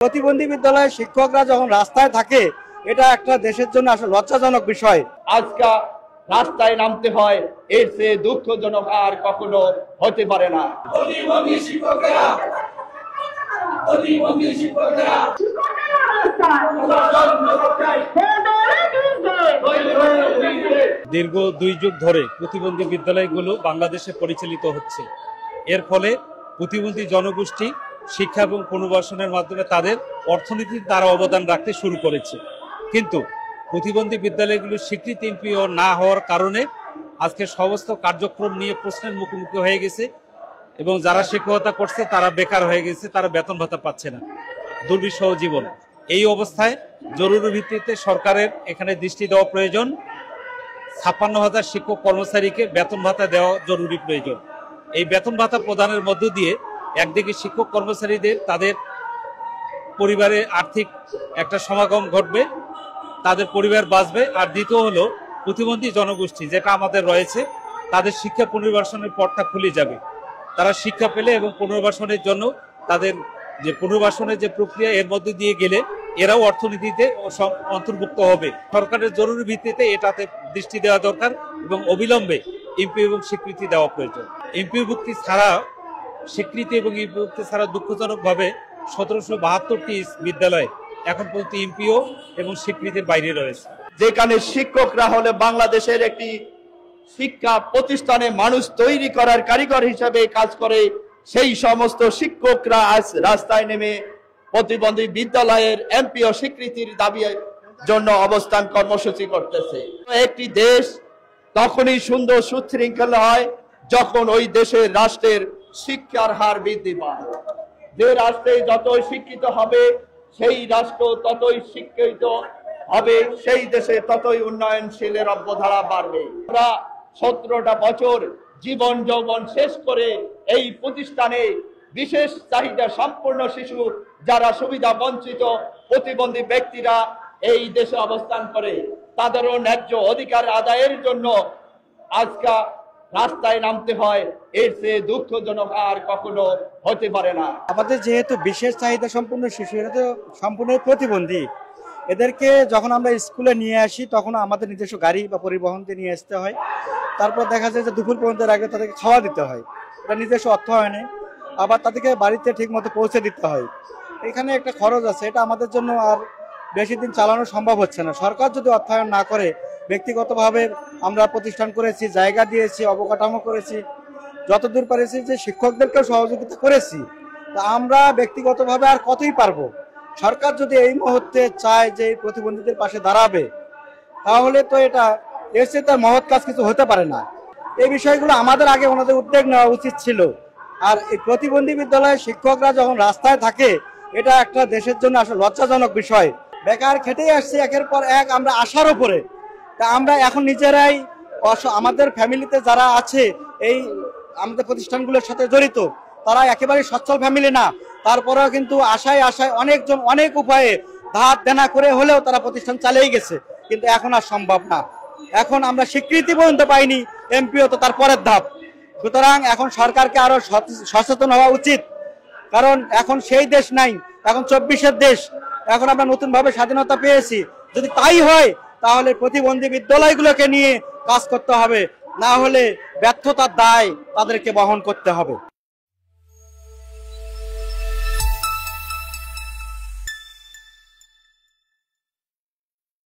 প্রতিবন্ধী বিদ্যালয়ের শিক্ষকরা যখন রাস্তায় থাকে এটা একটা দেশের জন্য আসলে লজ্জাজনক বিষয়। আজকে রাস্তায় নামতে হয়, এর চেয়ে দুঃখজনক আর কখনো হতে পারে না। দীর্ঘ 2 যুগ ধরে প্রতিবন্ধী বিদ্যালয়গুলো বাংলাদেশে পরিচালিত হচ্ছে। এর ফলে প্রতিবন্ধী জনগোষ্ঠী শিক্ষা এবং পুনর্বাসনের মাধ্যমে তাদের অর্থনীতির দ্বারা অবদান রাখতে শুরু করেছে। কিন্তু প্রতিবন্ধী বিদ্যালয়গুলোর স্বীকৃতি এমপিও না হওয়ার কারণে আজকে সমস্ত কার্যক্রম নিয়ে প্রশ্নের মুখোমুখি হয়ে গেছে এবং যারা শিক্ষকতা করছে তারা বেকার হয়ে গেছে, তারা বেতন ভাতা পাচ্ছে না, দুর্বিষহ জীবন। এই অবস্থায় জরুরি ভিত্তিতে সরকারের এখানে দৃষ্টি দেওয়া প্রয়োজন। 56,000 শিক্ষক কর্মচারীকে বেতন ভাতা দেওয়া জরুরি প্রয়োজন। এই বেতন ভাতা প্রদানের মধ্য দিয়ে একদিকে শিক্ষক কর্মচারীদের তাদের পরিবারে আর্থিক একটা সমাগম ঘটবে, তাদের পরিবার বাঁচবে, আর দ্বিতীয় হলো প্রতিবন্ধী জনগোষ্ঠী যেটা আমাদের রয়েছে তাদের শিক্ষা পুনর্বাসনের পথটা খুলে যাবে। তারা শিক্ষা পেলে এবং পুনর্বাসনের জন্য তাদের যে পুনর্বাসনের যে প্রক্রিয়া এর মধ্যে দিয়ে গেলে এরাও অর্থনীতিতে অন্তর্ভুক্ত হবে। সরকারের জরুরি ভিত্তিতে এটাতে দৃষ্টি দেওয়া দরকার এবং অবিলম্বে এমপি এবং স্বীকৃতি দেওয়া প্রয়োজন। এমপিভুক্তি ছাড়া স্বীকৃতি এবং এমপিভুক্তি ছাড়া দুঃখজনকভাবে 1772টি বিদ্যালয় এখন পর্যন্ত এমপিও এবং স্বীকৃতির বাইরে রয়েছে। যেখানে শিক্ষকরা হলে বাংলাদেশের একটি শিক্ষা প্রতিষ্ঠানে মানুষ তৈরি করার কারিগর হিসেবে কাজ করে, সেই সমস্ত শিক্ষকরা আজ রাস্তায় নেমে প্রতিবন্ধী বিদ্যালয়ের এমপিও স্বীকৃতির দাবির জন্য অবস্থান কর্মসূচি করতেছে। একটি দেশ তখনই সুন্দর সুশৃঙ্খল হয় যখন ওই দেশের রাষ্ট্রের শিক্ষার হার বৃদ্ধি পায়। যে রাষ্ট্রে যতই শিক্ষিত হবে সেই রাষ্ট্র ততই শিক্ষিত হবে, সেই দেশে ততই উন্নয়নশীলের অবধারা বাড়বে। আমরা 17টা বছর জীবন যৌবন শেষ করে এই প্রতিষ্ঠানে বিশেষ চাহিদা সম্পূর্ণ শিশু যারা সুবিধা বঞ্চিত প্রতিবন্ধী ব্যক্তিরা এই দেশে অবস্থান করে তাদেরও ন্যায্য অধিকার আদায়ের জন্য আজকে রাস্তায় নামতে হয়, এর চেয়ে দুঃখজনক আর কখনো হতে পারে না। আমাদের যেহেতু বিশেষ চাহিদা সম্পূর্ণ শিশু, এরা তো সম্পূর্ণ প্রতিবন্ধী, এদেরকে যখন আমরা স্কুলে নিয়ে আসি তখন আমাদের নিজস্ব গাড়ি বা পরিবহনতে নিয়ে আসতে হয়। তারপর দেখা যায় যে দুপুর পর্যন্ত আগে তাদেরকে খাওয়া দিতে হয়, এটা নিজস্ব অর্থ হয় না। আবার তাদেরকে বাড়িতে ঠিক মতো পৌঁছে দিতে হয়, এখানে একটা খরচ আছে। এটা আমাদের জন্য আর বেশি দিন চালানো সম্ভব হচ্ছে না। সরকার যদি অর্থায়ন না করে, ব্যক্তিগতভাবে আমরা প্রতিষ্ঠান করেছি, জায়গা দিয়েছি, অবকাঠামো করেছি, যতদূর পারেছি যে শিক্ষকদেরকেও সহযোগিতা করেছি, তা আমরা ব্যক্তিগতভাবে আর কতই পারবো। সরকার যদি এই মুহূর্তে চায় যে প্রতিবন্ধীদের পাশে দাঁড়াবে, তাহলে তো এটা এর চেয়ে তার মহৎ কাজ কিছু হতে পারে না। এই বিষয়গুলো আমাদের আগে ওনাদের উদ্যোগ নেওয়া উচিত ছিল। আর এই প্রতিবন্ধী বিদ্যালয়ের শিক্ষকরা যখন রাস্তায় থাকে এটা একটা দেশের জন্য আসলে লজ্জাজনক বিষয়। বেকার খেটেই আসছে একের পর এক আমরা আশার উপরে। তা আমরা এখন নিজেরাই আমাদের ফ্যামিলিতে যারা আছে এই আমাদের প্রতিষ্ঠানগুলোর সাথে জড়িত তারা একেবারে সচ্ছল ফ্যামিলি না, তারপরেও কিন্তু আশায় আশায় অনেকজন অনেক উপায়ে ধার দেনা করে হলেও তারা প্রতিষ্ঠান চালিয়ে গেছে, কিন্তু এখন আর সম্ভব না। এখন আমরা স্বীকৃতি পর্যন্ত পাইনি, এমপিও তো তার পরের ধাপ। সুতরাং এখন সরকারকে আরো সচেতন হওয়া উচিত, কারণ এখন সেই দেশ নাই, এখন 24-এর দেশ। এখন আমরা নতুন ভাবে স্বাধীনতা পেয়েছি। যদি তাই হয় তাহলে প্রতিবন্ধী বিদ্যালয়গুলোকে নিয়ে কাজ করতে হবে, না হলে ব্যর্থতার দায় তাদেরকে বহন করতে হবে।